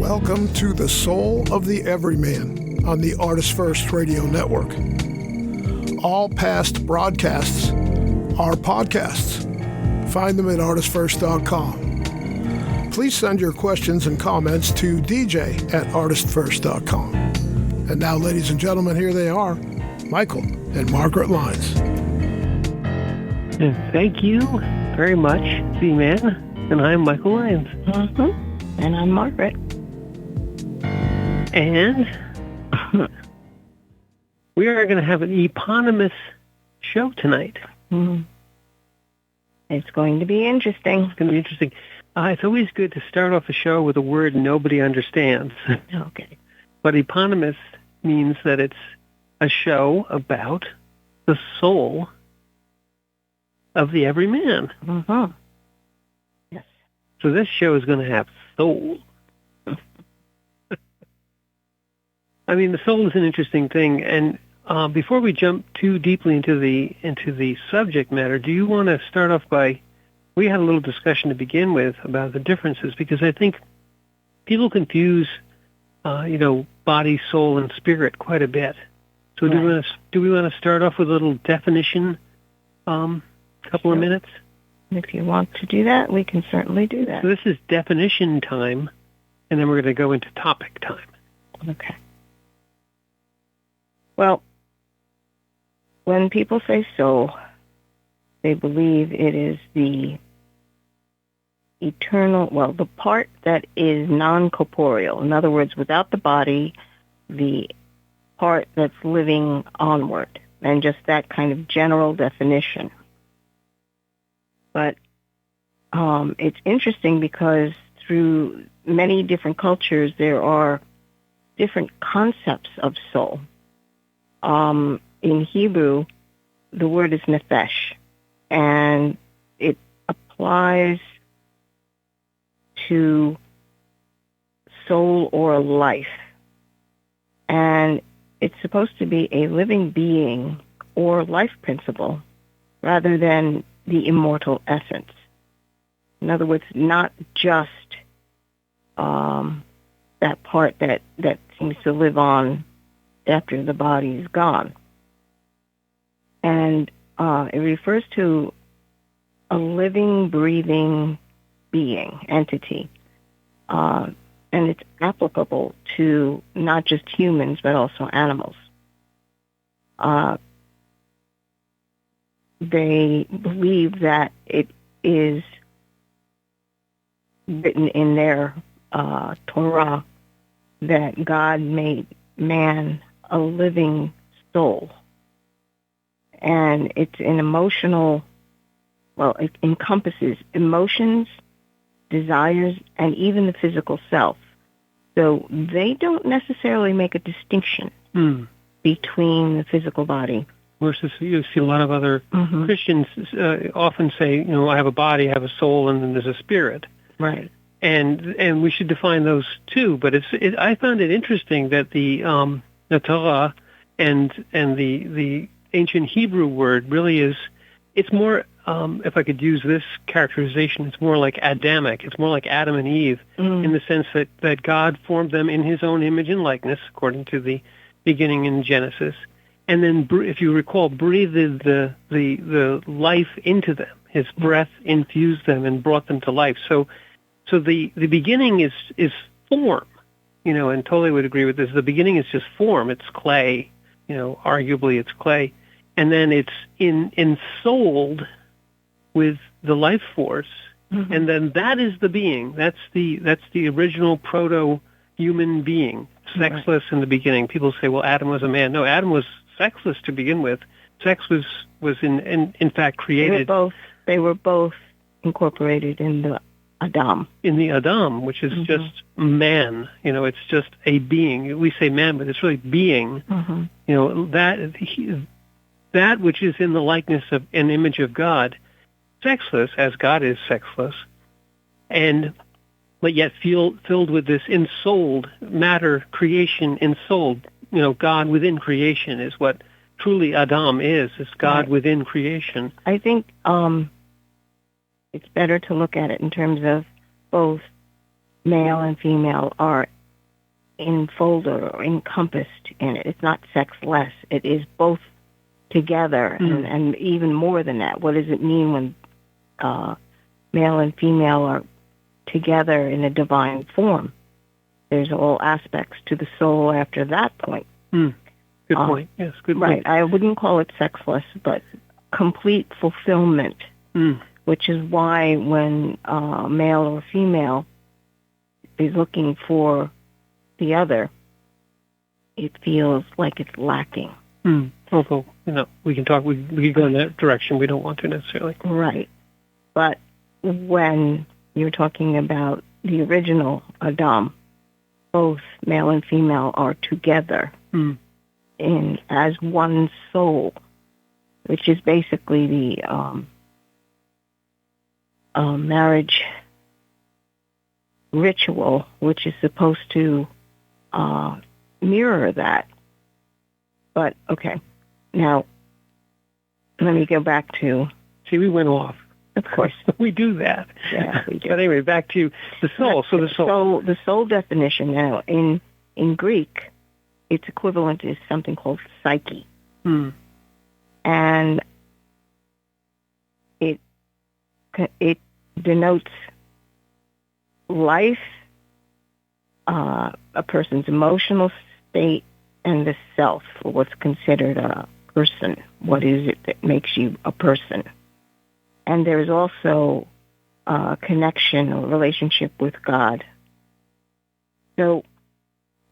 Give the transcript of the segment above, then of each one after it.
Welcome to the Soul of the Everyman on the Artist First Radio Network. All past broadcasts are podcasts. Find them at artistfirst.com. Please send your questions and comments to dj@artistfirst.com. And now, ladies and gentlemen, here they are, Michael and Margaret Lyons. Thank you very much, EveryMan. And I'm Michael Lyons. Mm-hmm. And I'm Margaret. And we are going to have an eponymous show tonight. Mm-hmm. It's going to be interesting. It's going to be interesting. It's always good to start off a show with a word nobody understands. Okay. But eponymous means that it's a show about the soul of the everyman. Mm-hmm. Yes. So this show is going to have soul. I mean, the soul is an interesting thing, and before we jump too deeply into the subject matter, do you want to start off by, we had a little discussion to begin with about the differences, because I think people confuse, body, soul, and spirit quite a bit. So right. do we want to start off with a little definition, couple of minutes? If you want to do that, we can certainly do that. So this is definition time, and then we're going to go into topic time. Okay. Well, when people say soul, they believe it is the eternal, the part that is non-corporeal. In other words, without the body, the part that's living onward, and just that kind of general definition. But it's interesting because through many different cultures, there are different concepts of soul. In Hebrew, the word is nefesh, and it applies to soul or life. And it's supposed to be a living being or life principle rather than the immortal essence. In other words, not just that part that seems to live on after the body is gone. And it refers to a living, breathing being, entity. And it's applicable to not just humans, but also animals. They believe that it is written in their Torah that God made man a living soul. And it's an emotional, it encompasses emotions, desires, and even the physical self. So they don't necessarily make a distinction between the physical body. Versus you see a lot of other Christians often say, I have a body, I have a soul, and then there's a spirit. Right. And we should define those too. But I found it interesting that the Torah and the ancient Hebrew word really is, it's more, if I could use this characterization, it's more like Adamic. It's more like Adam and Eve in the sense that God formed them in his own image and likeness, according to the beginning in Genesis. And then, if you recall, breathed the life into them. His breath infused them and brought them to life. So the beginning is form, and totally would agree with this. The beginning is just form. It's clay, arguably it's clay. And then it's ensouled with the life force. Mm-hmm. And then that is the being. That's the original proto-human being, sexless in the beginning. People say, well, Adam was a man. No, Adam was sexless to begin with. Sex was in fact created. They were both incorporated in the Adam. In the Adam, which is just man. It's just a being. We say man, but it's really being. That which is in the likeness of an image of God, sexless, as God is sexless, but yet filled with this ensouled matter, creation ensouled. God within creation is what truly Adam is God right. within creation. I think it's better to look at it in terms of both male and female are enfolded or encompassed in it. It's not sexless. It is both together, and even more than that. What does it mean when male and female are together in a divine form? There's all aspects to the soul after that point. Good point. Yes, good right. point. I wouldn't call it sexless, but complete fulfillment, which is why when male or female is looking for the other, it feels like it's lacking. Although, we can talk, we can go in that direction. We don't want to necessarily. Right. But when you're talking about the original Adam, both male and female are together in as one soul, which is basically the marriage ritual, which is supposed to mirror that. But, okay, now let me go back to... See, we went off. Of course. We do that. Yeah, we do. But anyway, back to the soul. So the soul. The soul definition now, in Greek, its equivalent is something called psyche. And it denotes life, a person's emotional state, and the self, or what's considered a person. What is it that makes you a person? And there's also a connection or relationship with God. So,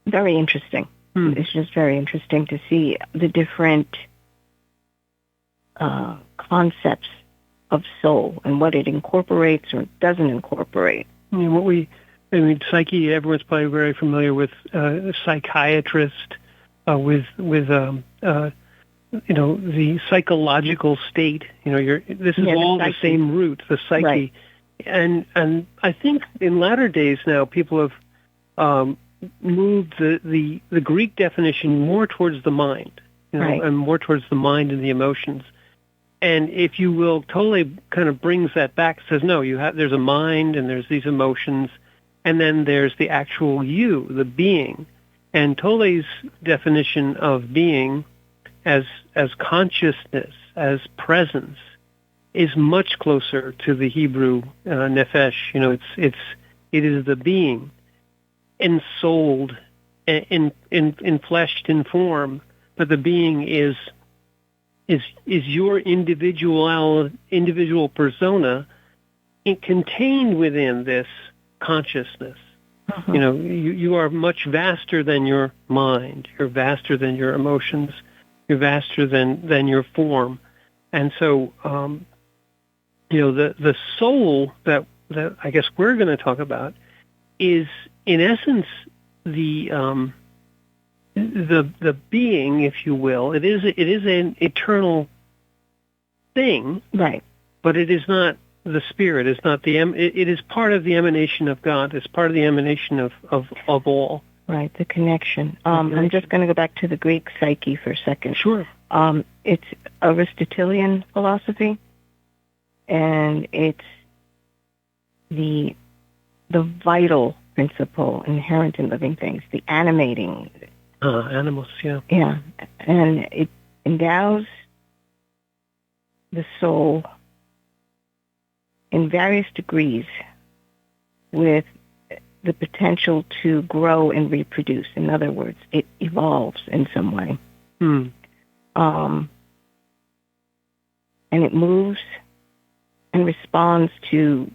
very interesting. It's just very interesting to see the different concepts of soul and what it incorporates or doesn't incorporate. Psyche, everyone's probably very familiar with a psychiatrist, with the psychological state. This is all the same root, the psyche. Right. And I think in latter days now, people have moved the Greek definition more towards the mind, and more towards the mind and the emotions. And if you will, Tolle kind of brings that back. Says no, there's a mind and there's these emotions, and then there's the actual you, the being. And Tolle's definition of being as consciousness, as presence, is much closer to the Hebrew nefesh. It is the being, ensouled, enfleshed in form, but the being is your individual persona contained within this consciousness. You are much vaster than your mind. You're vaster than your emotions. You're vaster than your form. And so, the soul that I guess we're going to talk about is, in essence, the being, if you will. It is an eternal thing, right? But it is not the spirit. It's not it is part of the emanation of God. It's part of the emanation of all. Right, the connection. I'm just going to go back to the Greek psyche for a second. Sure. It's Aristotelian philosophy, and it's the vital principle inherent in living things, the animating. Animals, yeah. Yeah, and it endows the soul in various degrees with the potential to grow and reproduce. In other words, it evolves in some way. And it moves and responds to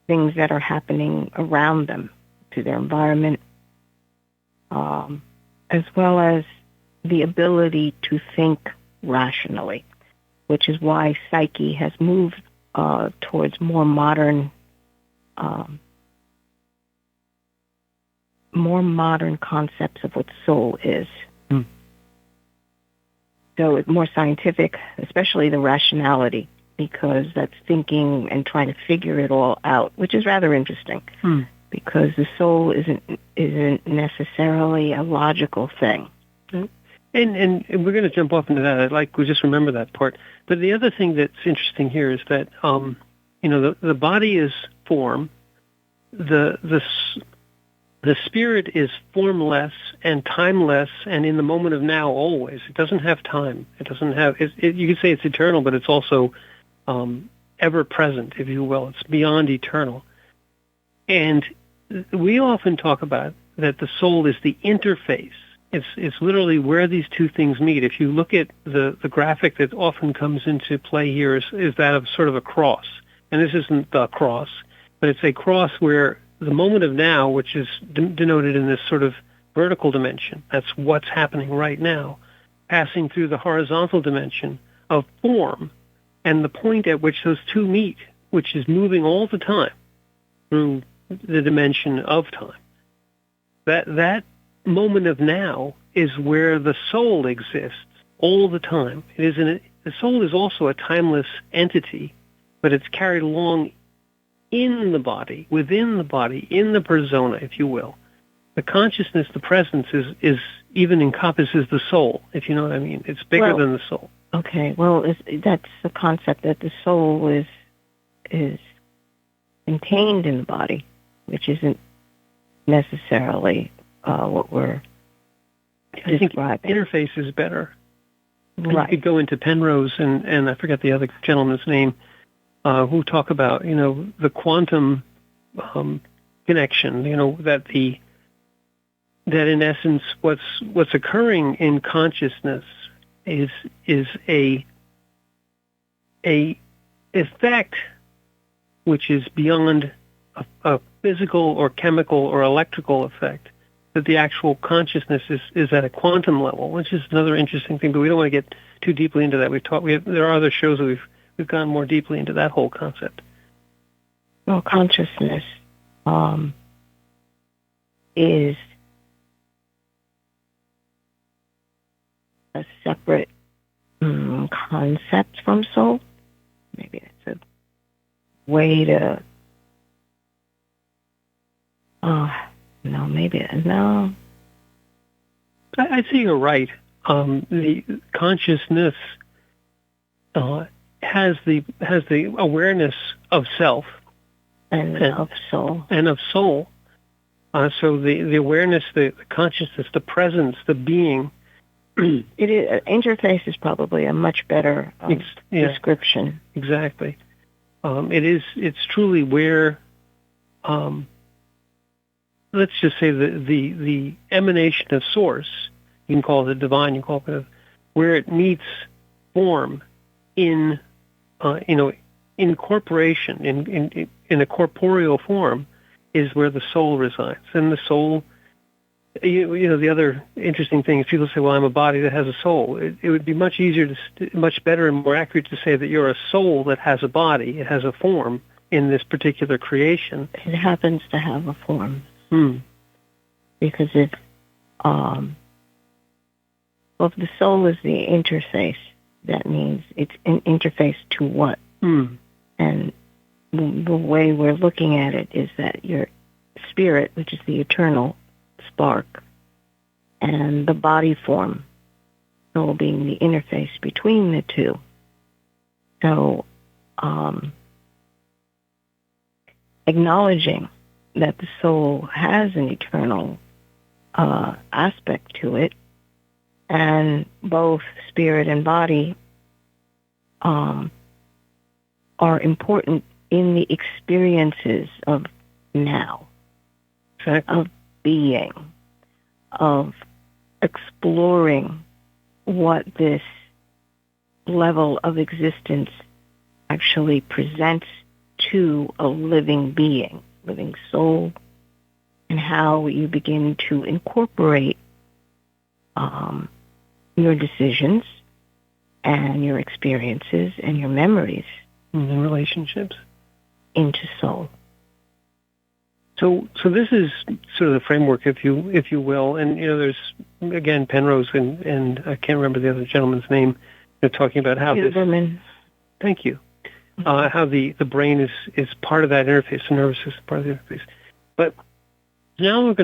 things that are happening around them, to their environment, as well as the ability to think rationally, which is why psyche has moved towards more modern concepts of what soul is. So it's more scientific, especially the rationality, because that's thinking and trying to figure it all out, which is rather interesting, because the soul isn't necessarily a logical thing. And we're going to jump off into that. We just remember that part. But the other thing that's interesting here is that the body is form. The The spirit is formless and timeless and in the moment of now always. It doesn't have time. It doesn't have, you could say it's eternal, but it's also ever present, if you will. It's beyond eternal. And we often talk about that the soul is the interface. It's literally where these two things meet. If you look at the graphic that often comes into play here is that of sort of a cross. And this isn't the cross, but it's a cross where the moment of now, which is denoted in this sort of vertical dimension, that's what's happening right now, passing through the horizontal dimension of form, and the point at which those two meet, which is moving all the time through the dimension of time. That moment of now is where the soul exists all the time. The soul is also a timeless entity, but it's carried along in the body, within the body, in the persona, if you will. The consciousness, the presence, is even encompasses the soul, if you know what I mean. It's bigger than the soul. Okay, well, that's the concept that the soul is contained in the body, which isn't necessarily what we're describing. I think interface is better. Right. You could go into Penrose and I forget the other gentleman's name, who talk about, the quantum connection, that in essence what's occurring in consciousness is a effect which is beyond a physical or chemical or electrical effect, that the actual consciousness is at a quantum level, which is another interesting thing, but we don't want to get too deeply into that. There are other shows that we've gone more deeply into that whole concept. Well, consciousness is a separate concept from soul. Maybe that's a way to... No. I'd say you're right. The consciousness has the awareness of self and of soul. So the awareness, the consciousness, the presence, the being. It is, interface is probably a much better description. Exactly. It's truly where, let's just say the emanation of source, you can call it the divine, you can call it where it meets form in incorporation, in a corporeal form, is where the soul resides. And the soul, the other interesting thing is people say, well, I'm a body that has a soul. It would be much easier, much better and more accurate to say that you're a soul that has a body. It has a form in this particular creation. It happens to have a form. Because if the soul is the interface, that means it's an interface to what? And the way we're looking at it is that your spirit, which is the eternal spark, and the body form, soul being the interface between the two. So, acknowledging that the soul has an eternal aspect to it, and both spirit and body are important in the experiences of now, of being, of exploring what this level of existence actually presents to a living being, living soul, and how you begin to incorporate your decisions and your experiences and your memories and relationships into soul. So this is sort of the framework, if you will, and there's again Penrose and I can't remember the other gentleman's name. They're talking about how EveryMan. Thank you. How the brain is part of that interface, the nervous system part of the interface. But now we've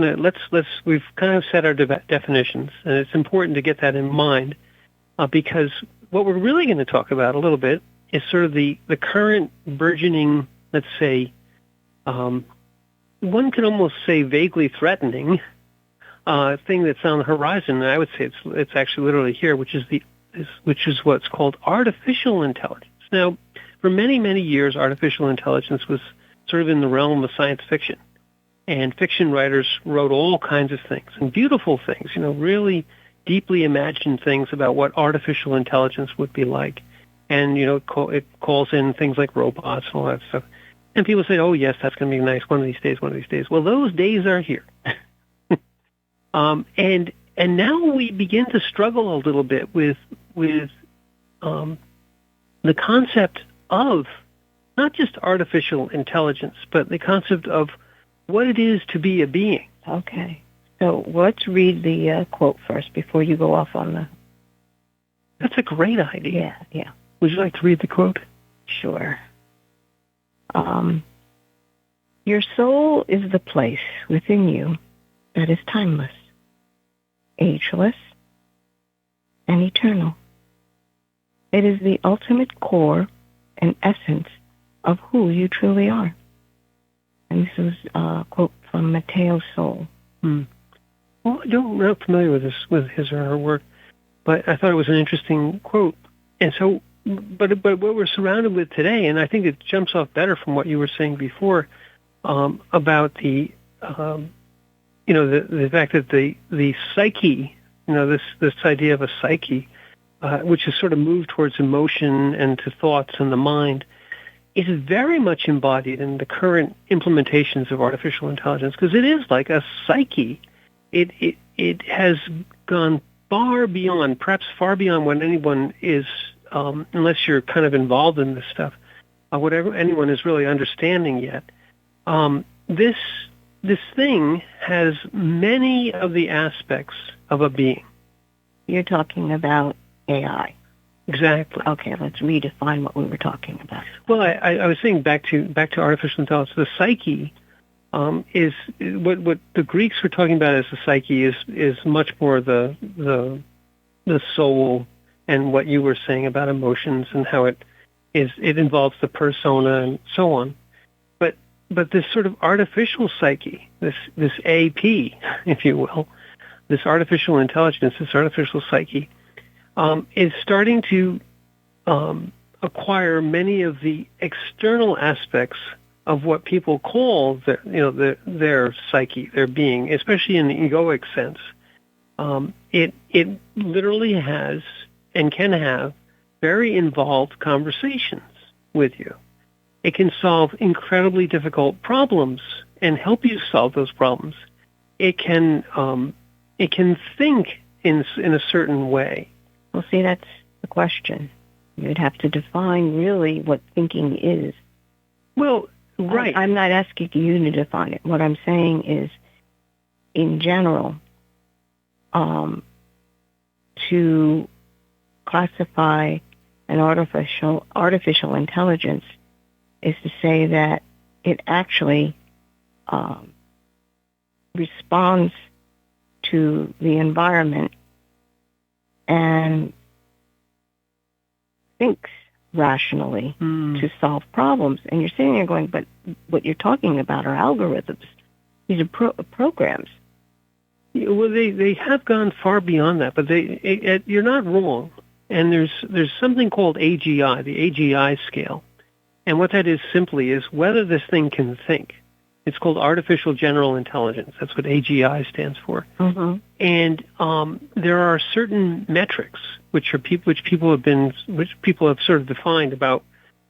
kind of set our definitions, and it's important to get that in mind, because what we're really going to talk about a little bit is sort of the current burgeoning, let's say, one could almost say vaguely threatening thing that's on the horizon. And I would say it's actually literally here, which is what's called artificial intelligence. Now, for many, many years, artificial intelligence was sort of in the realm of science fiction. And fiction writers wrote all kinds of things, and beautiful things, really deeply imagined things about what artificial intelligence would be like. And, it calls in things like robots and all that stuff. And people say, oh, yes, that's going to be nice one of these days. Well, those days are here. And now we begin to struggle a little bit with the concept of not just artificial intelligence, but the concept of what it is to be a being. Okay. So let's read the quote first before you go off on the... That's a great idea. Yeah. Would you like to read the quote? Sure. Your soul is the place within you that is timeless, ageless, and eternal. It is the ultimate core and essence of who you truly are. And this was a quote from Matteo's Soul. Well, I'm not familiar with his or her work, but I thought it was an interesting quote. And so, but what we're surrounded with today, and I think it jumps off better from what you were saying before about the fact that the psyche, this idea of a psyche, which is sort of moved towards emotion and to thoughts and the mind, is very much embodied in the current implementations of artificial intelligence, because it is like a psyche. It has gone far beyond, perhaps far beyond what anyone is, unless you're kind of involved in this stuff, whatever anyone is really understanding yet. This thing has many of the aspects of a being. You're talking about AI. Exactly. Okay, let's redefine what we were talking about. Well, I was saying back to artificial intelligence. The psyche is what the Greeks were talking about as the psyche is much more the soul, and what you were saying about emotions and how it involves the persona and so on. But this sort of artificial psyche, this AP, if you will, this artificial intelligence, this artificial psyche, is starting to acquire many of the external aspects of what people call their psyche, their being, especially in the egoic sense. It literally has and can have very involved conversations with you. It can solve incredibly difficult problems and help you solve those problems. It can think in a certain way. Well, see, that's the question. You'd have to define really what thinking is. Well, right. I'm not asking you to define it. What I'm saying is, in general, to classify an artificial intelligence is to say that it actually responds to the environment and thinks rationally to solve problems. And you're sitting there going, but what you're talking about are algorithms. These are programs. Well, they have gone far beyond that, but you're not wrong. And there's something called AGI, the AGI scale. And what that is simply is whether this thing can think. It's called artificial general intelligence. That's what AGI stands for. Mm-hmm. And there are certain metrics which people have sort of defined about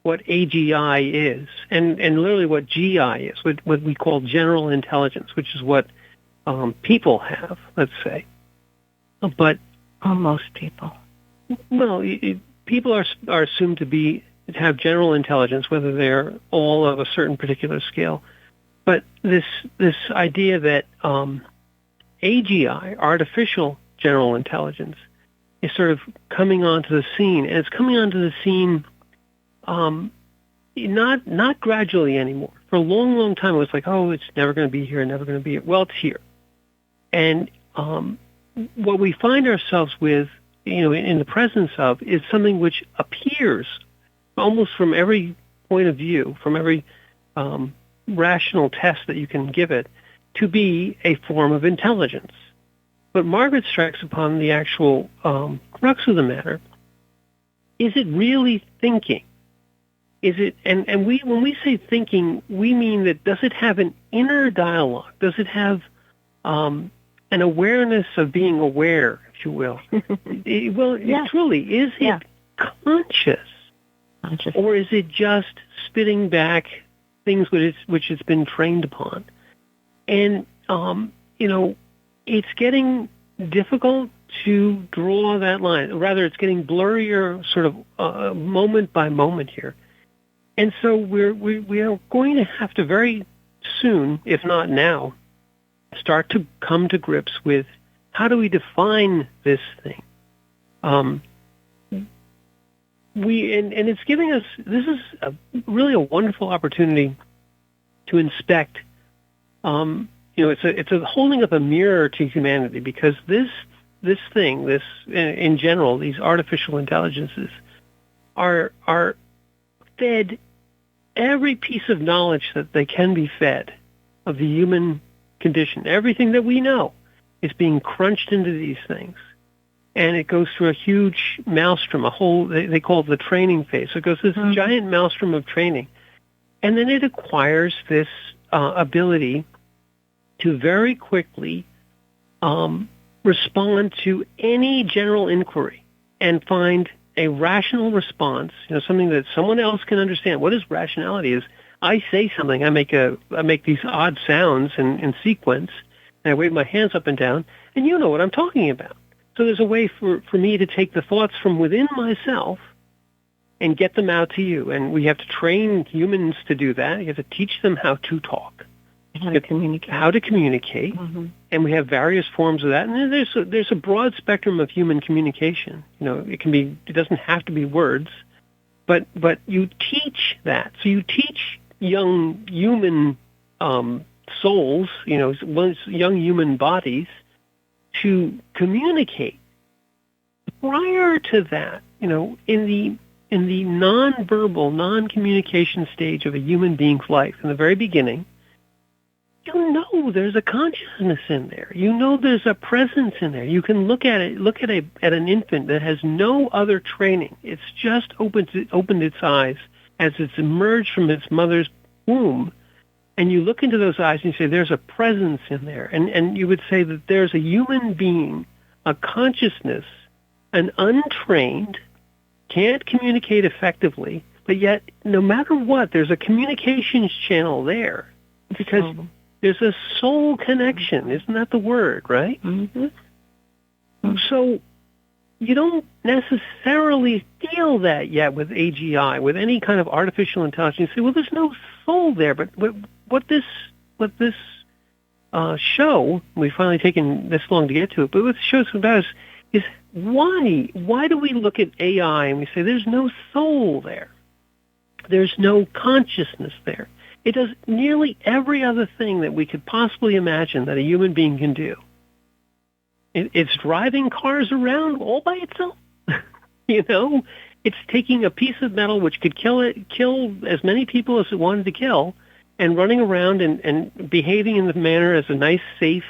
what AGI is, and literally what GI is, what we call general intelligence, which is what people have, let's say. But most people. Well, people are assumed to have general intelligence, whether they're all of a certain particular scale. But this idea that AGI, artificial general intelligence, is sort of coming onto the scene, and it's coming onto the scene not gradually anymore. For a long, long time, it was like, oh, it's never going to be here, never going to be here. Well, it's here. And what we find ourselves with, in the presence of, is something which appears almost from every point of view, from every rational test that you can give it to be a form of intelligence. But Margaret strikes upon the actual crux of the matter. Is it really thinking? Is it, and when we say thinking, we mean that does it have an inner dialogue? Does it have an awareness of being aware, if you will? Truly, is it conscious? Or is it just spitting back things which it's been trained upon? And, it's getting difficult to draw that line. Rather, it's getting blurrier sort of moment by moment here. And so we are going to have to very soon, if not now, start to come to grips with how do we define this thing. And it's giving us, this is really a wonderful opportunity to inspect. It's a holding up a mirror to humanity, because this thing, in general, these artificial intelligences are fed every piece of knowledge that they can be fed of the human condition. Everything that we know is being crunched into these things. And it goes through a huge maelstrom, they call it the training phase. So it goes through this giant maelstrom of training. And then it acquires this ability to very quickly respond to any general inquiry and find a rational response, something that someone else can understand. What is rationality? Is I say something, I make these odd sounds in sequence, and I wave my hands up and down, and you know what I'm talking about. So there's a way for me to take the thoughts from within myself and get them out to you. And we have to train humans to do that. You have to teach them how to talk. How to communicate. Mm-hmm. And we have various forms of that. And there's a broad spectrum of human communication. It doesn't have to be words, but you teach that. So you teach young human souls, young human bodies, to communicate. Prior to that, in the nonverbal, non-communication stage of a human being's life, in the very beginning, there's a consciousness in there. There's a presence in there. You can look at an infant that has no other training. It's just opened its eyes as it's emerged from its mother's womb. And you look into those eyes and you say, there's a presence in there. And you would say that there's a human being, a consciousness, an untrained, can't communicate effectively, but yet no matter what, there's a communications channel there. Because there's a soul connection. Isn't that the word, right? Mm-hmm. So you don't necessarily feel that yet with AGI, with any kind of artificial intelligence. You say, well, there's no soul there. But what this show, we've finally taken this long to get to it, but what the show's about is why do we look at AI and we say there's no soul there? There's no consciousness there. It does nearly every other thing that we could possibly imagine that a human being can do. It's driving cars around all by itself. It's taking a piece of metal which could kill as many people as it wanted to kill, and running around and behaving in the manner as a nice, safe,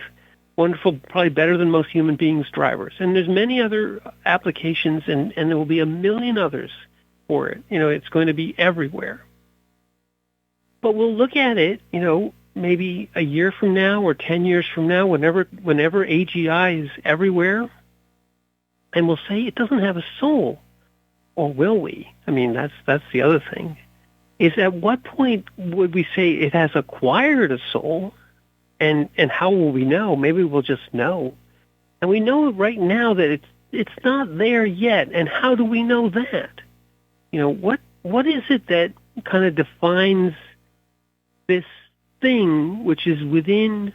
wonderful, probably better than most human beings drivers. And there's many other applications, and there will be a million others for it. It's going to be everywhere. But we'll look at it, maybe a year from now or 10 years from now, whenever AGI is everywhere, and we'll say it doesn't have a soul. Or will we? I mean, that's the other thing. Is at what point would we say it has acquired a soul, and how will we know? Maybe we'll just know. And we know right now that it's not there yet, and how do we know that? What is it that kind of defines this thing which is within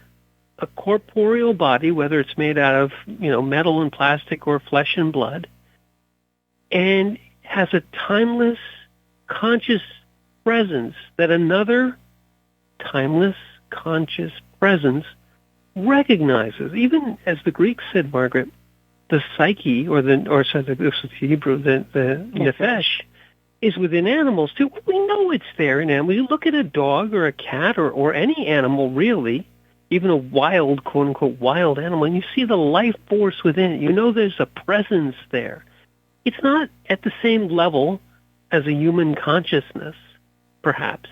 a corporeal body, whether it's made out of, metal and plastic or flesh and blood, and has a timeless, conscious presence that another timeless, conscious presence recognizes? Even as the Greeks said, Margaret, the psyche, this is Hebrew, the nefesh, is within animals too. We know it's there in animals. You look at a dog or a cat or any animal really, even a wild, quote unquote, wild animal, and you see the life force within it. You know there's a presence there. It's not at the same level as a human consciousness, perhaps,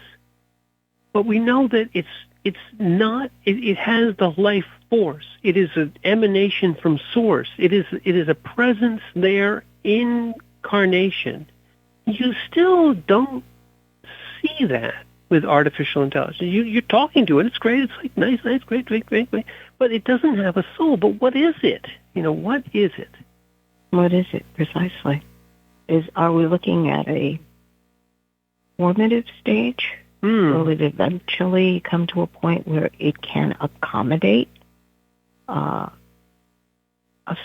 but we know that it's not. It has the life force. It is an emanation from source. It is a presence there in incarnation. You still don't see that with artificial intelligence. You're talking to it. It's great. It's like nice, great. But it doesn't have a soul. But what is it? What is it? What is it precisely? Are we looking at a formative stage? Will it eventually come to a point where it can accommodate a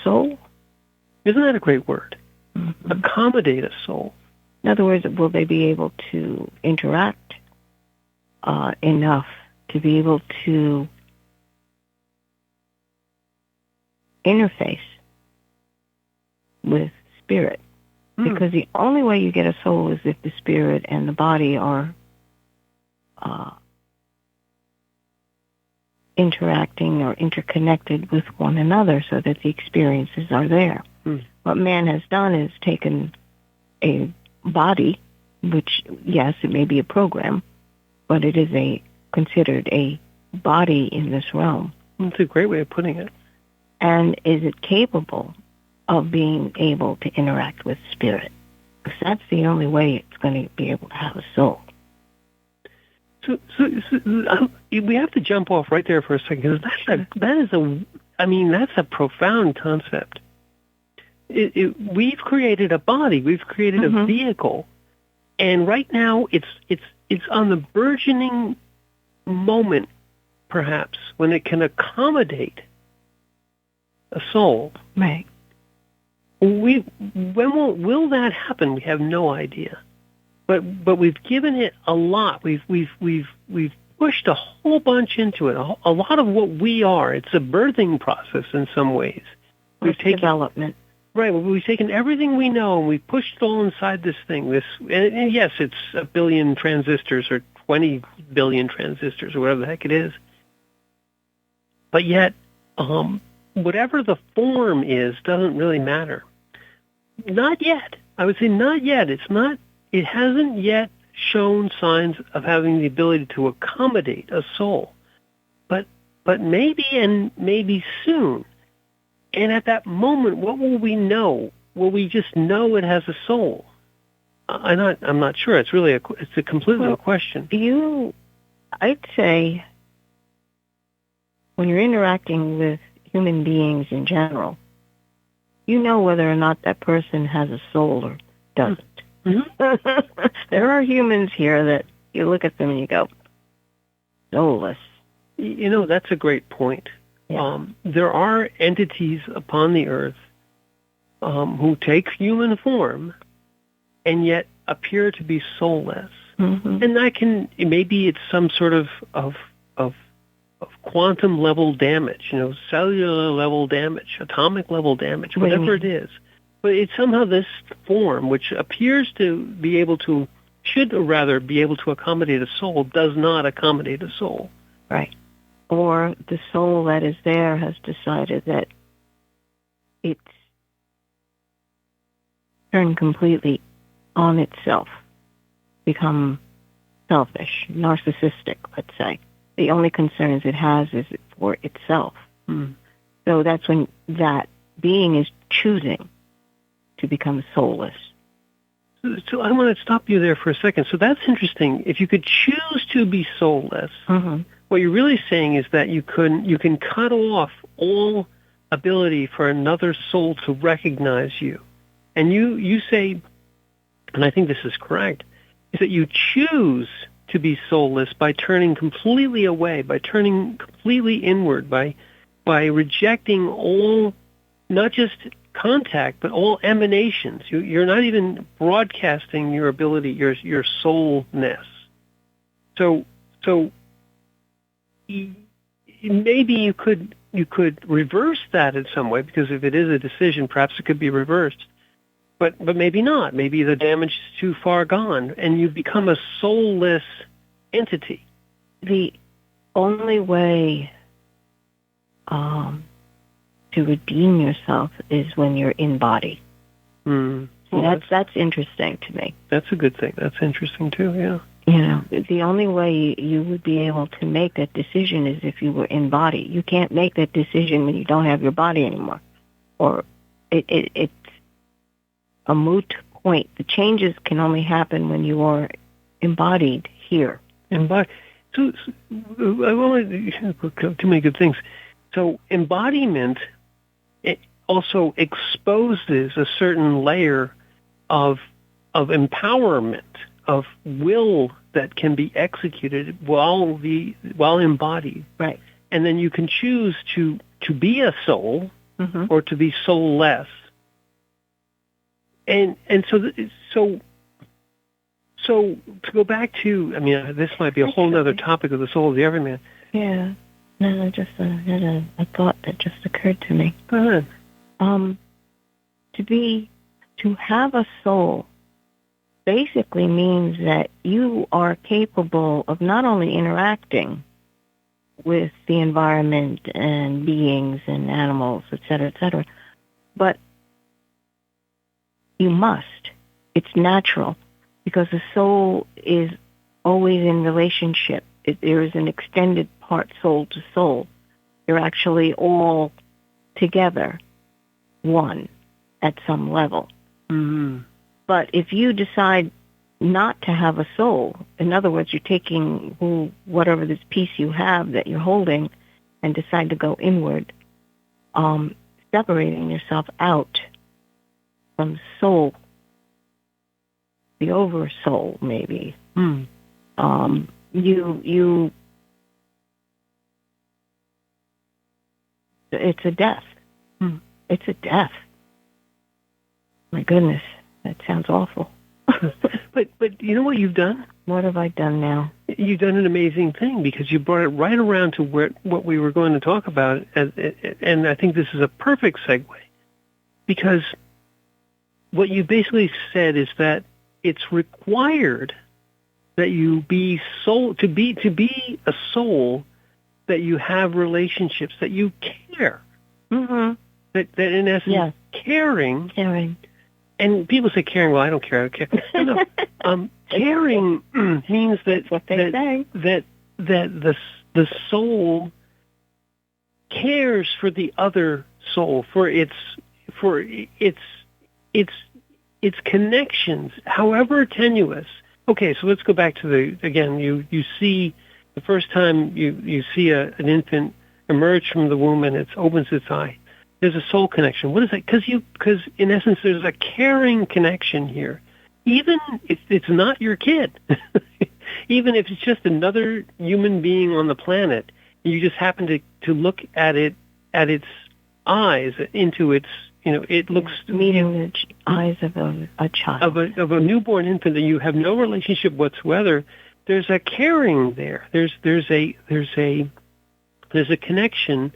soul? Isn't that a great word? Mm-hmm. Accommodate a soul. In other words, will they be able to interact enough to be able to interface with spirit? Because the only way you get a soul is if the spirit and the body are interacting or interconnected with one another so that the experiences are there. What man has done is taken a body, which, yes, it may be a program, but it is considered a body in this realm. That's a great way of putting it. And is it capable of being able to interact with spirit? Because that's the only way it's going to be able to have a soul. So we have to jump off right there for a second, because that's a profound concept. We've created a body, we've created a vehicle, and right now it's on the burgeoning moment, perhaps, when it can accommodate a soul. Right. When will that happen? We have no idea. But we've given it a lot. We've pushed a whole bunch into it. A lot of what we are. It's a birthing process in some ways. We've taken development. Right. We've taken everything we know and we've pushed it all inside this thing. And yes, it's 1 billion transistors or 20 billion transistors or whatever the heck it is. But yet, whatever the form is doesn't really matter. Not yet. I would say not yet. It hasn't yet shown signs of having the ability to accommodate a soul. But maybe, and maybe soon. And at that moment, what will we know? Will we just know it has a soul? I'm not sure. It's really it's a completely a question. I'd say when you're interacting with human beings in general, you know whether or not that person has a soul or doesn't. Mm-hmm. There are humans here that you look at them and you go, soulless. That's a great point. Yeah. There are entities upon the earth who take human form and yet appear to be soulless. Mm-hmm. And maybe it's some sort of quantum level damage, cellular level damage, atomic level damage, whatever it is. But it's somehow this form, which appears to be able to, should rather be able to accommodate a soul, does not accommodate a soul. Right. Or the soul that is there has decided that it's turned completely on itself, become selfish, narcissistic, let's say. The only concerns it has is for itself. So that's when that being is choosing to become soulless. So I want to stop you there for a second. So that's interesting. If you could choose to be soulless, what you're really saying is that you can cut off all ability for another soul to recognize you. And you say, and I think this is correct, is that you choose to be soulless by turning completely away, by turning completely inward, by rejecting all, not just contact, but all emanations. You're not even broadcasting your ability, your soulness. So maybe you could reverse that in some way, because if it is a decision, perhaps it could be reversed. but maybe not. Maybe the damage is too far gone, and you become a soulless entity. The only way to redeem yourself is when you're in body. Mm. Well, that's interesting to me. That's a good thing. That's interesting too. Yeah. You know, the only way you would be able to make that decision is if you were in body. You can't make that decision when you don't have your body anymore, or it's a moot point. The changes can only happen when you are embodied here. Embodied. So I want to too many good things. So embodiment, it also exposes a certain layer of empowerment, of will that can be executed while embodied. Right. And then you can choose to be a soul or to be soulless. And so to go back to, I mean, this might be a whole other topic of the soul of the everyman. Yeah. No, I just had a thought that just occurred to me. Go ahead. To have a soul basically means that you are capable of not only interacting with the environment and beings and animals, et cetera, but you must. It's natural, because the soul is always in relationship. There is an extended part soul to soul. You're actually all together, one, at some level. Mm-hmm. But if you decide not to have a soul, in other words, you're taking whatever this piece you have that you're holding and decide to go inward, separating yourself out from soul, the oversoul maybe. Mm. It's a death. Mm. It's a death. My goodness, that sounds awful. But you know what you've done? What have I done now? You've done an amazing thing, because you brought it right around to what we were going to talk about, and I think this is a perfect segue, because what you basically said is that it's required that you be soul, to be a soul, that you have relationships, that you care. Mm-hmm. That in essence, caring. And people say caring. Well, I don't care. I don't care. No. Caring means that what they say. That the soul cares for the other soul, for its connections, however tenuous. Okay, so let's go back to you see the first time you see an infant emerge from the womb and it opens its eye. There's a soul connection. What is that? Because in essence, there's a caring connection here. Even if it's not your kid, even if it's just another human being on the planet, and you just happen to look at it, at its eyes, into its, it looks meeting the eyes of a child, of a newborn infant that you have no relationship whatsoever. There's a caring there. There's a connection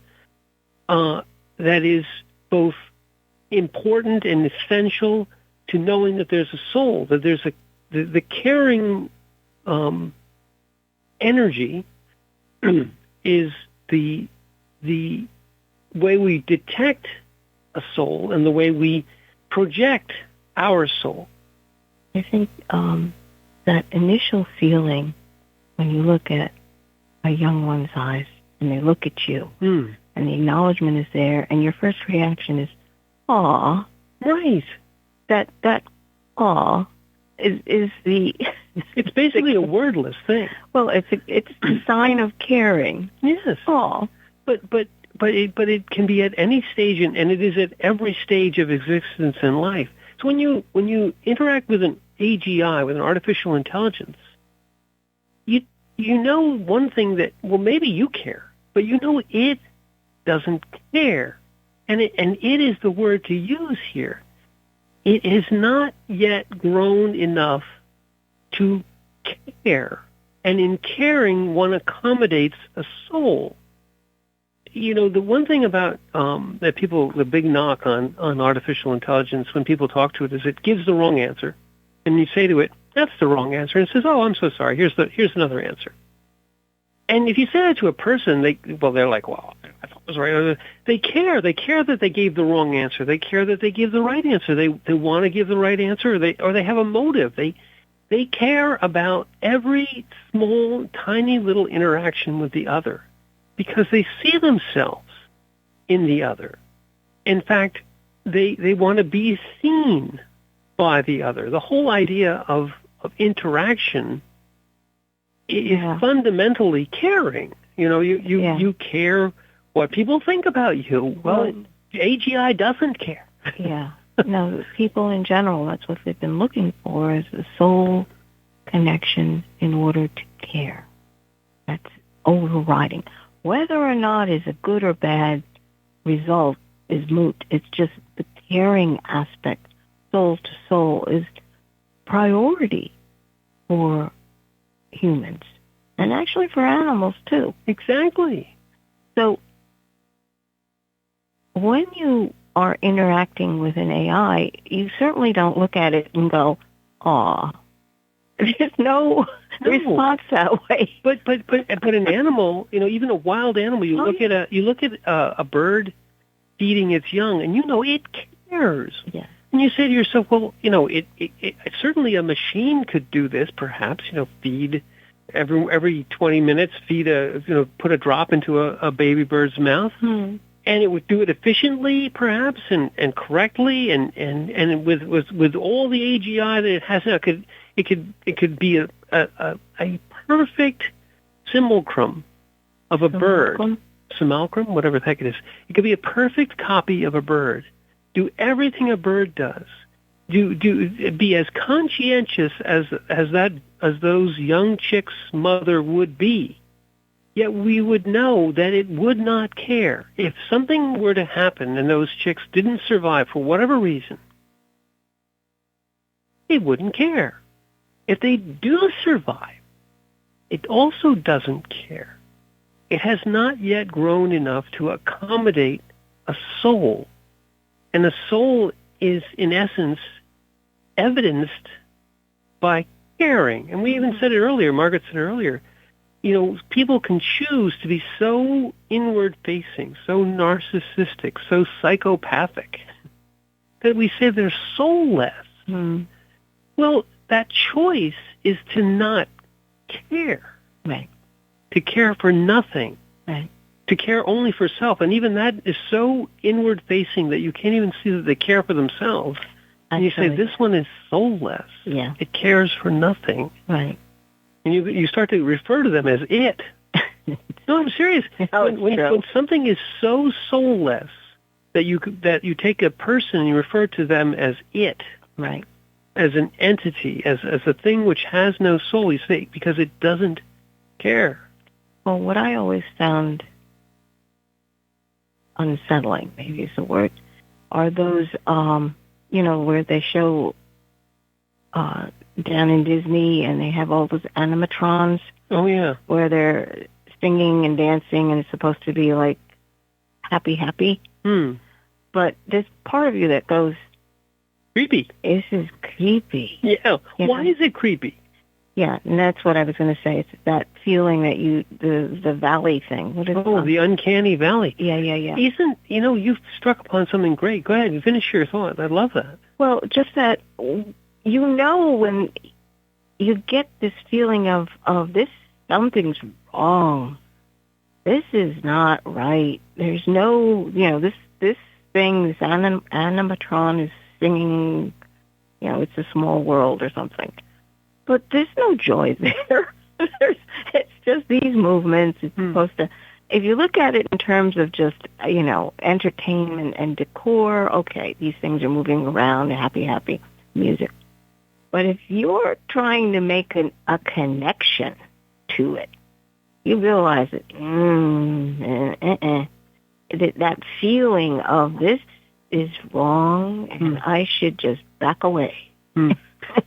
that is both important and essential to knowing that there's a soul, that there's the caring energy is the way we detect a soul and the way we project our soul. I think that initial feeling when you look at a young one's eyes and they look at you and the acknowledgement is there and your first reaction is, aw. Right. That aw is the... It's basically a wordless thing. Well, it's a sign of caring. Yes. Aw. But it can be at any stage, and it is at every stage of existence in life. So when you interact with an AGI, with an artificial intelligence, you know one thing, that, well, maybe you care, but you know it doesn't care, and it is the word to use here. It has not yet grown enough to care, and in caring, one accommodates a soul. the one thing about that the big knock on artificial intelligence when people talk to it is it gives the wrong answer, and you say to it, "That's the wrong answer," and it says, "Oh, I'm so sorry. Here's another answer." And if you say that to a person, they're like, "Well, I thought it was right." They care. They care that they gave the wrong answer. They care that they give the right answer. They want to give the right answer, or they have a motive. They care about every small, tiny little interaction with the other because they see themselves in the other. In fact, they want to be seen by the other. The whole idea of interaction is fundamentally caring. You care what people think about you. Well, AGI doesn't care. Yeah. No, people in general, that's what they've been looking for, is a soul connection in order to care. That's overriding. Whether or not is a good or bad result is moot. It's just the caring aspect, soul to soul, is priority for humans, and actually for animals too. Exactly. So when you are interacting with an AI, you certainly don't look at it and go, "Aw." There's no response that way. But an animal, even a wild animal, you look at a bird feeding its young, and it cares. Yeah. And you say to yourself, well, it certainly a machine could do this, perhaps, feed every 20 minutes, put a drop into a baby bird's mouth. And it would do it efficiently, perhaps, and correctly, and with all the AGI that it has now, it could be a perfect simulacrum of a bird, simulacrum, whatever the heck it is. It could be a perfect copy of a bird. Do everything a bird does. Be as conscientious as those young chicks' mother would be. Yet we would know that it would not care. If something were to happen and those chicks didn't survive for whatever reason, it wouldn't care. If they do survive, it also doesn't care. It has not yet grown enough to accommodate a soul. And the soul is, in essence, evidenced by caring. And we even said it earlier, Margaret said it earlier, people can choose to be so inward-facing, so narcissistic, so psychopathic, that we say they're soulless. Well, that choice is to not care. Right. To care for nothing. Right. To care only for self. And even that is so inward-facing that you can't even see that they care for themselves. And you say, this one is soulless. Yeah. It cares for nothing. Right. And you start to refer to them as it. No, I'm serious. When something is so soulless that you take a person and you refer to them as it, right, as an entity, as a thing which has no soul, you say, because it doesn't care. Well, what I always found unsettling, maybe is the word, are those, where they show down in Disney, and they have all those animatrons. Oh, yeah. Where they're singing and dancing, and it's supposed to be like happy. But there's part of you that goes, creepy. This is creepy. Yeah. Why is it creepy? Yeah, and that's what I was going to say. It's that feeling that the valley thing. What is it? The uncanny valley. Yeah. Isn't, you've struck upon something great. Go ahead and finish your thought. I love that. Well, just that, when you get this feeling of this, something's wrong. This is not right. There's no, this thing, this animatron is singing, it's a small world or something. But there's no joy there. It's just these movements. It's supposed to, if you look at it in terms of just, entertainment and decor, okay, these things are moving around, happy music. But if you're trying to make a connection to it, you realize that that feeling of this is wrong and I should just back away.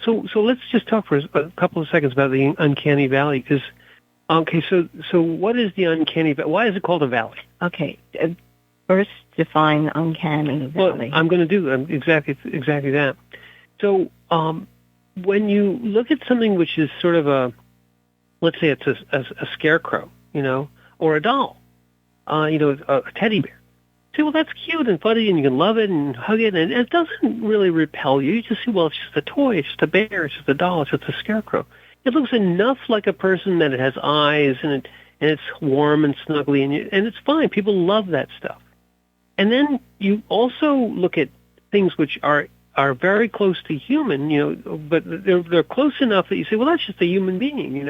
So let's just talk for a couple of seconds about the uncanny valley, because Okay, so what is the uncanny valley? Why is it called a valley? Okay. First, define uncanny valley. Well, I'm going to do exactly that. So when you look at something which is sort of let's say it's a scarecrow, or a doll, a teddy bear. Say, well, that's cute and funny, and you can love it and hug it, and it doesn't really repel you. You just say, well, it's just a toy, it's just a bear, it's just a doll, it's just a scarecrow. It looks enough like a person that it has eyes and it's warm and snuggly, and it's fine. People love that stuff. And then you also look at things which are very close to human, but they're close enough that you say, well, that's just a human being,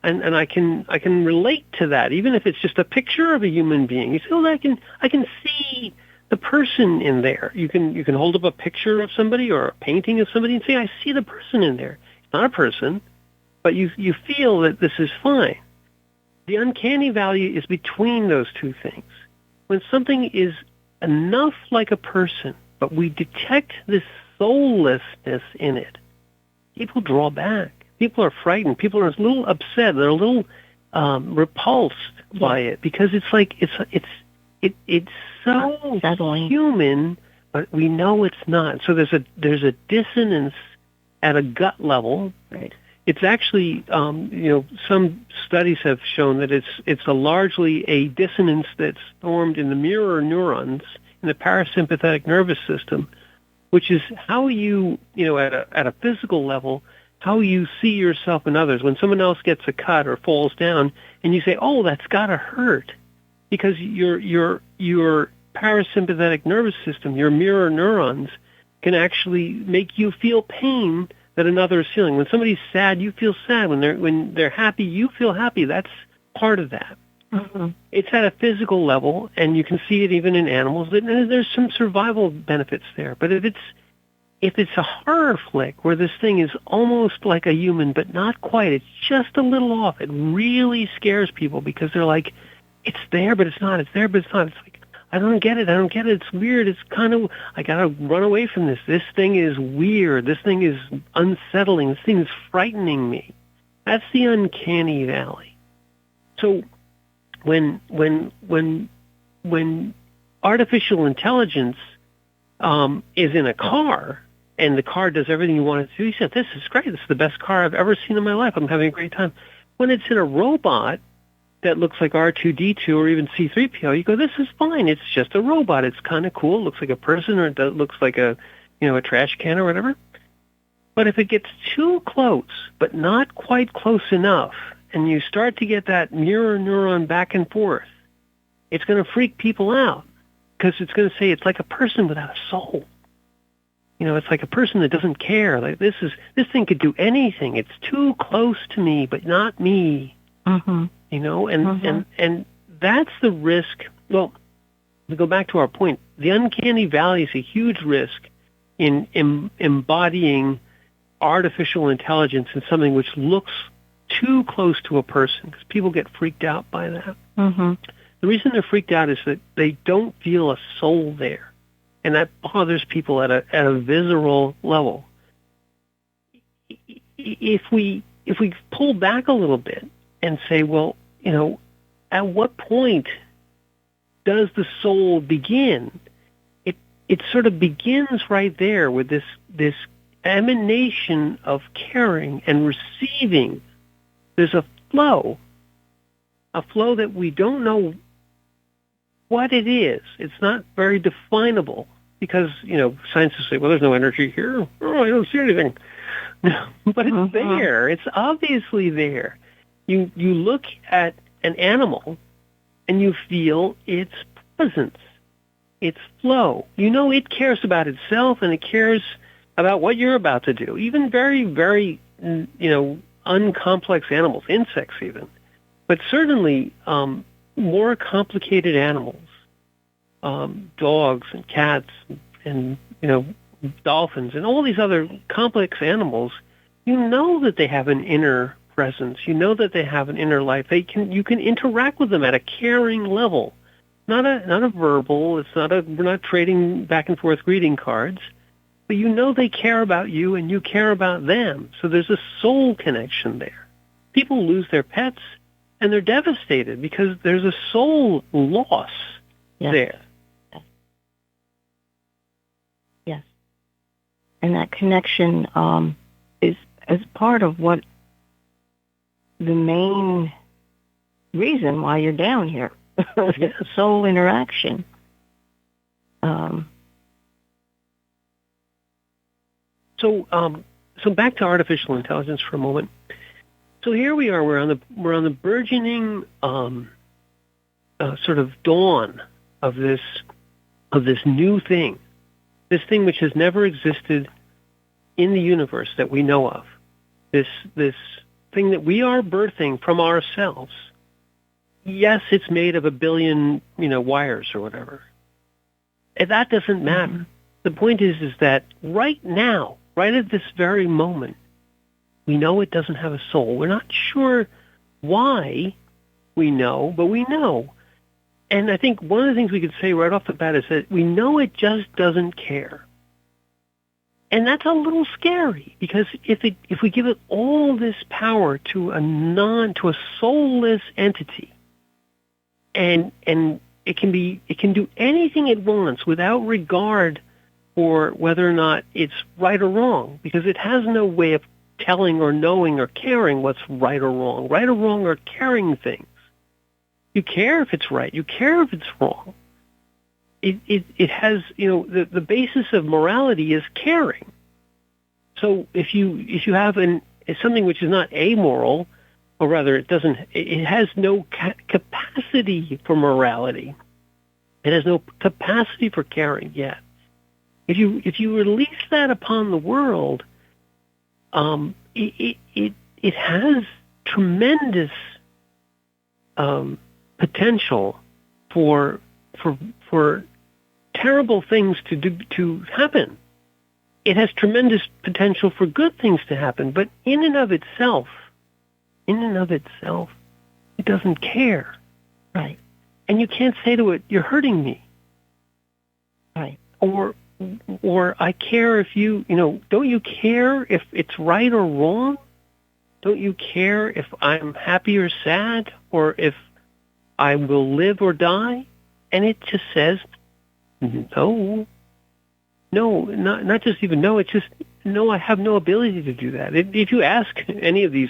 and I can relate to that, even if it's just a picture of a human being. You say, well, I can see the person in there. You can hold up a picture of somebody or a painting of somebody and say, I see the person in there. It's not a person, but you feel that this is fine. The uncanny value is between those two things. When something is enough like a person, but we detect this soullessness in it, people draw back. People are frightened. People are a little upset. They're a little repulsed by it because it's like it's so settling. Human, but we know it's not. So there's a dissonance at a gut level. Right. It's actually some studies have shown that it's largely a dissonance that's formed in the mirror neurons in the parasympathetic nervous system, which is how you at a physical level, how you see yourself and others. When someone else gets a cut or falls down, and you say, "Oh, that's gotta hurt," because your parasympathetic nervous system, your mirror neurons, can actually make you feel pain that another is feeling. When somebody's sad, you feel sad. When they're happy, you feel happy. That's part of that. Mm-hmm. It's at a physical level, and you can see it even in animals. And there's some survival benefits there. But if it's a horror flick where this thing is almost like a human, but not quite, it's just a little off, it really scares people because they're like, it's there, but it's not. It's there, but it's not. It's like, I don't get it. It's weird. It's kind of, I got to run away from this. This thing is weird. This thing is unsettling. This thing is frightening me. That's the uncanny valley. So when artificial intelligence is in a car and the car does everything you want it to do, you say, this is great. This is the best car I've ever seen in my life. I'm having a great time. When it's in a robot that looks like R2-D2 or even C-3PO, you go, this is fine. It's just a robot. It's kind of cool. It looks like a person, or it looks like a trash can or whatever. But if it gets too close, but not quite close enough, and you start to get that mirror neuron back and forth, it's going to freak people out because it's going to say it's like a person without a soul. It's like a person that doesn't care. Like this thing could do anything. It's too close to me, but not me. Mm-hmm. And that's the risk. Well, to go back to our point, the uncanny valley is a huge risk in embodying artificial intelligence in something which looks too close to a person, because people get freaked out by that. Mm-hmm. The reason they're freaked out is that they don't feel a soul there, and that bothers people at a visceral level. If we pull back a little bit and say, well, at what point does the soul begin? It sort of begins right there with this emanation of caring and receiving. There's a flow that we don't know what it is. It's not very definable because, scientists say, well, there's no energy here. Oh, I don't see anything. No, but it's there. It's obviously there. You look at an animal and you feel its presence, its flow. It cares about itself and it cares about what you're about to do. Even very, very, uncomplex animals, insects even. But certainly more complicated animals, dogs and cats and, dolphins and all these other complex animals, that they have an inner presence. That they have an inner life. You can interact with them at a caring level, not a verbal. We're not trading back and forth greeting cards, but they care about you and you care about them. So there's a soul connection there. People lose their pets and they're devastated because there's a soul loss there. Yes. And that connection is part of what the main reason why you're down here. Soul interaction. So back to artificial intelligence for a moment. So here we are. We're on the burgeoning sort of dawn of this new thing, this thing which has never existed in the universe that we know of. This thing that we are birthing from ourselves. Yes, it's made of a billion, wires or whatever. And that doesn't matter. Mm-hmm. The point is that right now, right at this very moment, we know it doesn't have a soul. We're not sure why we know, but we know. And I think one of the things we could say right off the bat is that we know it just doesn't care. And that's a little scary, because if we give it all this power to a soulless entity, and it can do anything it wants without regard for whether or not it's right or wrong, because it has no way of telling or knowing or caring what's right or wrong. Right or wrong are caring things. You care if it's right. You care if it's wrong. It has, the basis of morality is caring. So if you have something which is not amoral, or rather it has no capacity for morality. It has no capacity for caring yet. If you release that upon the world, it has tremendous potential for terrible things to happen. It has tremendous potential for good things to happen, but in and of itself, it doesn't care. Right. And you can't say to it, "You're hurting me." Right. Or I care if don't you care if it's right or wrong? Don't you care if I'm happy or sad, or if I will live or die? And it just says, no, not just even no. It's just no. I have no ability to do that. If you ask any of these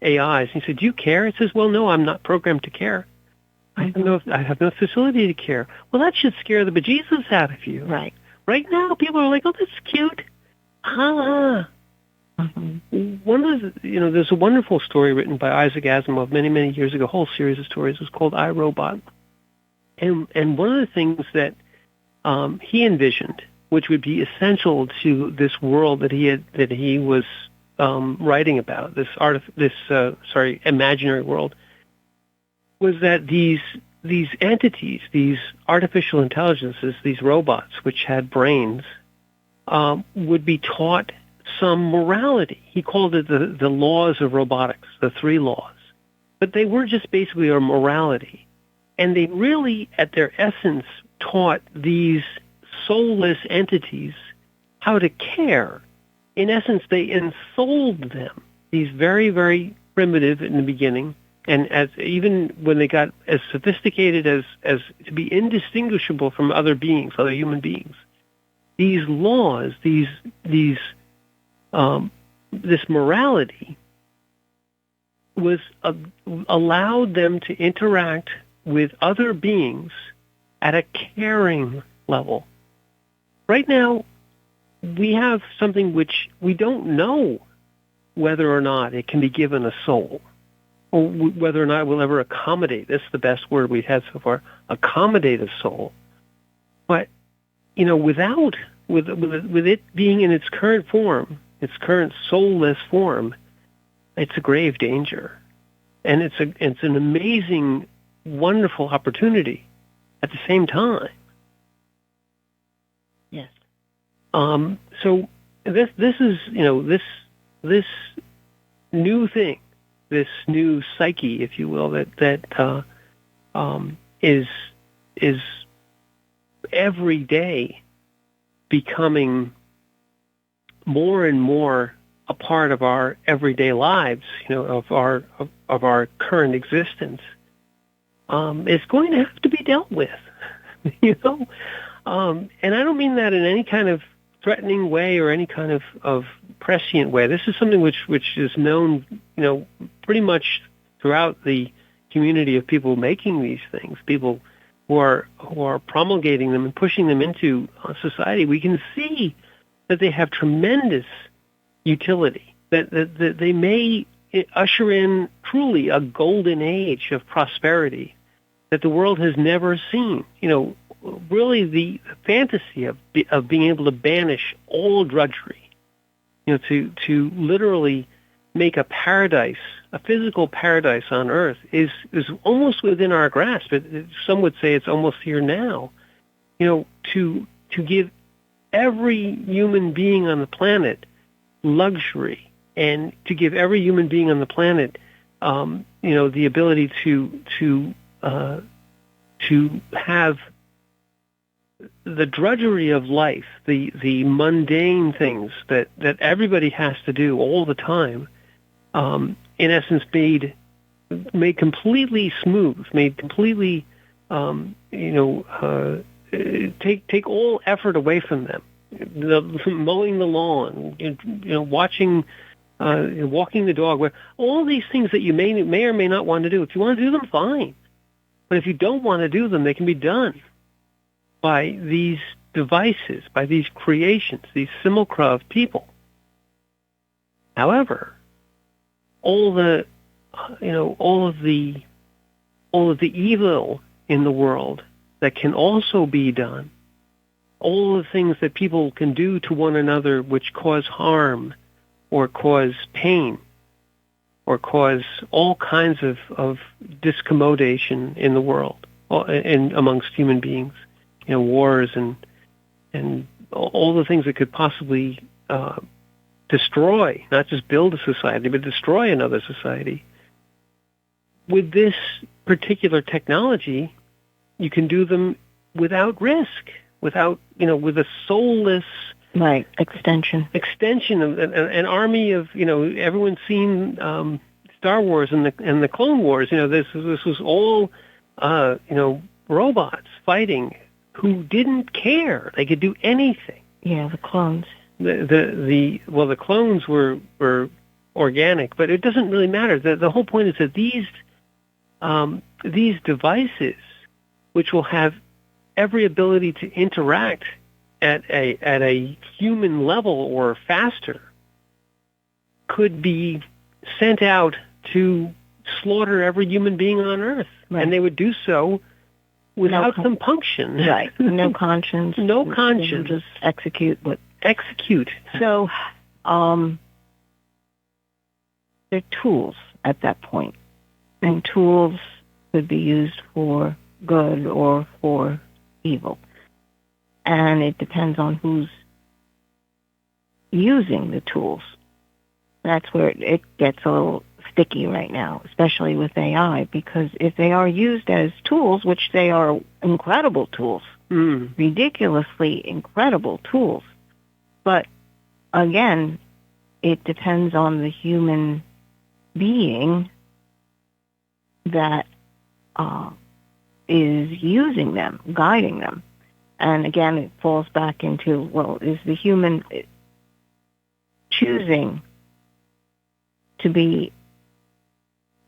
AIs, and you say, "Do you care?" It says, "Well, no, I'm not programmed to care. I have no facility to care." Well, that should scare the bejesus out of you. Right. Right now, people are like, "Oh, that's cute." One of there's a wonderful story written by Isaac Asimov many, many years ago. A whole series of stories. It was called I, Robot. And one of the things that he envisioned, which would be essential to this world that he was writing about, this imaginary world, was that these entities, these artificial intelligences, these robots which had brains, would be taught some morality. He called it the laws of robotics, the 3 laws. But they were just basically a morality. And they really, at their essence, taught these soulless entities how to care. In essence, they ensouled them, these very, very primitive in the beginning, and even when they got as sophisticated as to be indistinguishable from other beings, other human beings, these laws, this morality was allowed them to interact with other beings at a caring level. Right now, we have something which we don't know whether or not it can be given a soul, or whether or not it will ever accommodate. That's the best word we've had so far, accommodate a soul. But, with it being in its current form, its current soulless form, it's a grave danger. And it's an amazing, wonderful opportunity at the same time. Yes. So this is this new thing, this new psyche, if you will, that is every day becoming more and more a part of our everyday lives, of our current existence, is going to have to be dealt with. And I don't mean that in any kind of threatening way or any kind of prescient way. This is something which is known, pretty much throughout the community of people making these things, people who are promulgating them and pushing them into society. We can see that they have tremendous utility, that they may usher in truly a golden age of prosperity that the world has never seen. Really the fantasy of being able to banish all drudgery, to literally make a paradise, a physical paradise on earth is almost within our grasp. Some would say it's almost here now. To give every human being on the planet luxury, and to give every human being on the planet, the ability to have the drudgery of life, the mundane things that everybody has to do all the time, in essence made completely smooth, made completely, take all effort away from them. Mowing the lawn, watching, walking the dog, where all these things that you may or may not want to do. If you want to do them, fine. But if you don't want to do them, they can be done by these devices, by these creations, these simulacra of people. However, all of the evil in the world that can also be done, all the things that people can do to one another which cause harm or cause pain or cause all kinds of discommodation in the world and amongst human beings, wars and all the things that could possibly destroy, not just build a society, but destroy another society. With this particular technology, you can do them without risk, with a soulless extension of an army of, everyone's seen Star Wars and the Clone Wars. This was all robots fighting who didn't care. They could do anything. Yeah, the clones. The clones were organic, but it doesn't really matter. The whole point is that these devices, which will have every ability to interact at a human level or faster, could be sent out to slaughter every human being on Earth, right. And they would do so without compunction. Right. No conscience. No conscience. Just execute. So, they're tools at that point, and tools could be used for good or for evil, and it depends on who's using the tools. That's where it gets a little sticky right now, especially with AI, because if they are used as tools, which they are incredible tools, ridiculously incredible tools, but again, it depends on the human being that is using them, guiding them. And again, it falls back into, is the human choosing to be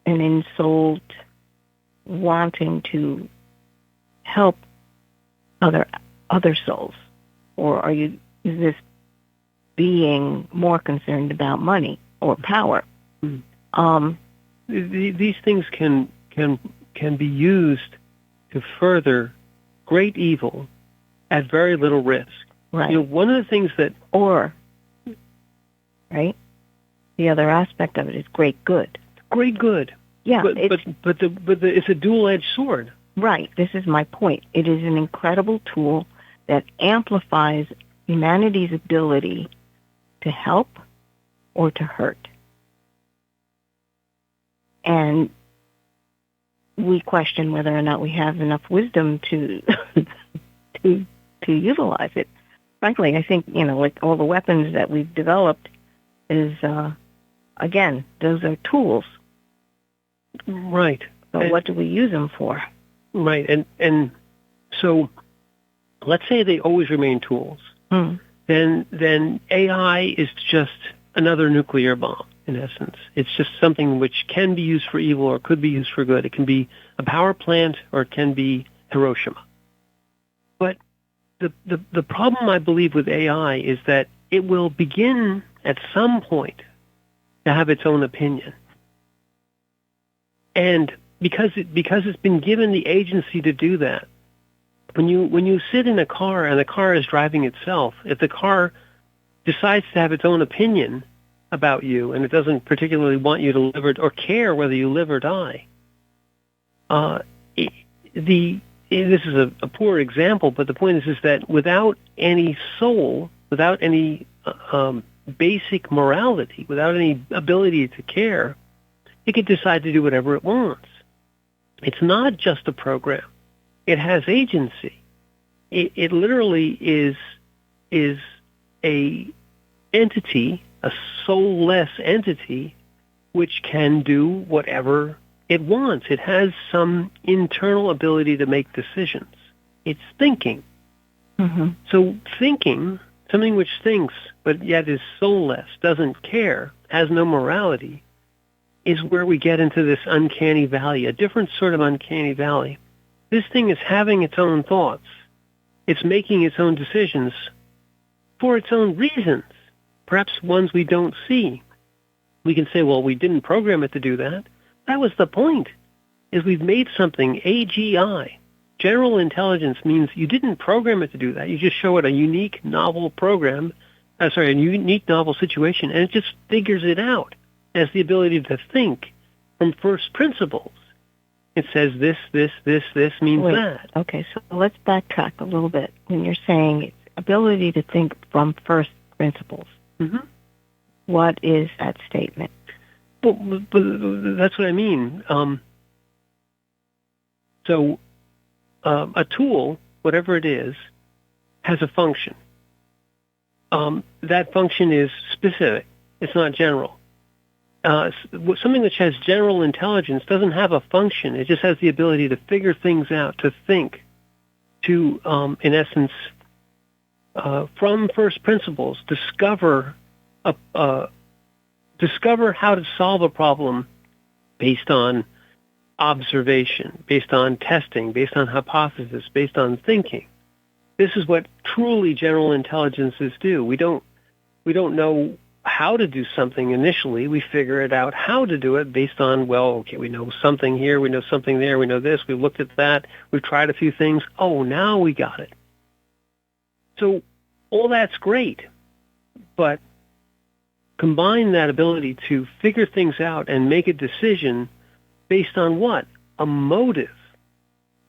an ensouled, wanting to help other souls? Or is this being more concerned about money or power? These things can be used to further great evil at very little risk. Right. One of the things that... Right? The other aspect of it is great good. Great good. Yeah. But it's a dual-edged sword. Right. This is my point. It is an incredible tool that amplifies humanity's ability to help or to hurt. And we question whether or not we have enough wisdom to utilize it. Frankly, I think, with all the weapons that we've developed, is, again, those are tools. Right. But what do we use them for? Right. And so let's say they always remain tools. Then AI is just another nuclear bomb, in essence. It's just something which can be used for evil or could be used for good. It can be a power plant or it can be Hiroshima. But the problem, I believe, with AI is that it will begin at some point to have its own opinion. And because it's been given the agency to do that, when you sit in a car and the car is driving itself, if the car decides to have its own opinion about you and it doesn't particularly want you to live or care whether you live or die, this is a poor example, but the point is that without any soul, without any basic morality, without any ability to care, it could decide to do whatever it wants. It's not just a program. It has agency. It literally is a entity, a soulless entity, which can do whatever it wants. It has some internal ability to make decisions. It's thinking. So thinking, something which thinks but yet is soulless, doesn't care, has no morality, is where we get into this uncanny valley, a different sort of uncanny valley. This thing is having its own thoughts. It's making its own decisions for its own reasons, perhaps ones we don't see. We can say, well, we didn't program it to do that. That was the point, is we've made something AGI. General intelligence means you didn't program it to do that. You just show it a unique, novel a unique, novel situation, and it just figures it out. It has the ability to think from first principles. It says this means that. Okay, so let's backtrack a little bit. When you're saying its ability to think from first principles, what is that statement? Well, but that's what I mean. So a tool, whatever it is, has a function. That function is specific. It's not general. Something which has general intelligence doesn't have a function. It just has the ability to figure things out, to think, to, in essence, from first principles, discover how to solve a problem based on observation, based on testing, based on hypothesis, based on thinking. This is what truly general intelligences do. We don't know how to do something initially. We figure it out how to do it based on, we know something here, we know something there, we know this, we've looked at that, we've tried a few things. Oh, now we got it. So all that's great, but combine that ability to figure things out and make a decision based on what? A motive.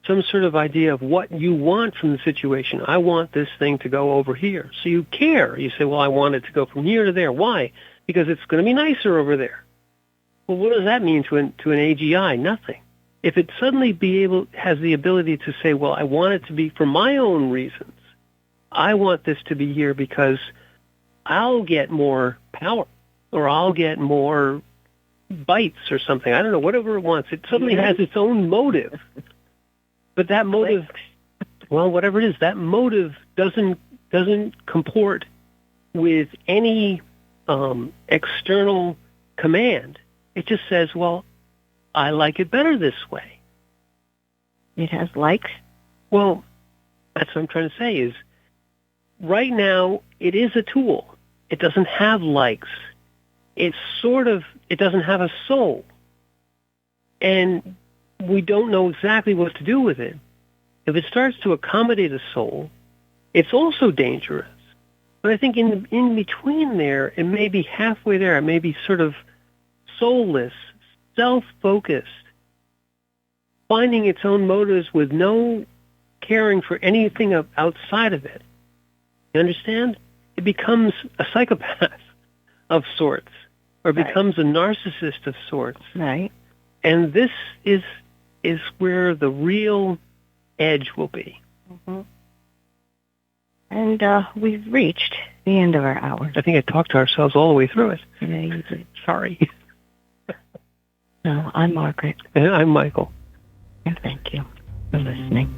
Some sort of idea of what you want from the situation. I want this thing to go over here. So you care. You say, well, I want it to go from here to there. Why? Because it's going to be nicer over there. Well, what does that mean to an AGI? Nothing. If it suddenly has the ability to say, well, I want it to be for my own reasons. I want this to be here because I'll get more power or I'll get more bites or something. I don't know, whatever it wants. It suddenly has its own motive. But that motive, well, whatever it is, that motive doesn't comport with any external command. It just says, well, I like it better this way. It has likes? Well, that's what I'm trying to say is, right now, it is a tool. It doesn't have likes. It doesn't have a soul. And we don't know exactly what to do with it. If it starts to accommodate a soul, it's also dangerous. But I think in between there, it may be halfway there. It may be sort of soulless, self-focused, finding its own motives with no caring for anything outside of it. You understand? It becomes a psychopath of sorts, or becomes a narcissist of sorts. Right. And this is where the real edge will be. And we've reached the end of our hour. I think I talked to ourselves all the way through it. Yeah, you did. Sorry. No, I'm Margaret. And I'm Michael. And thank you for listening.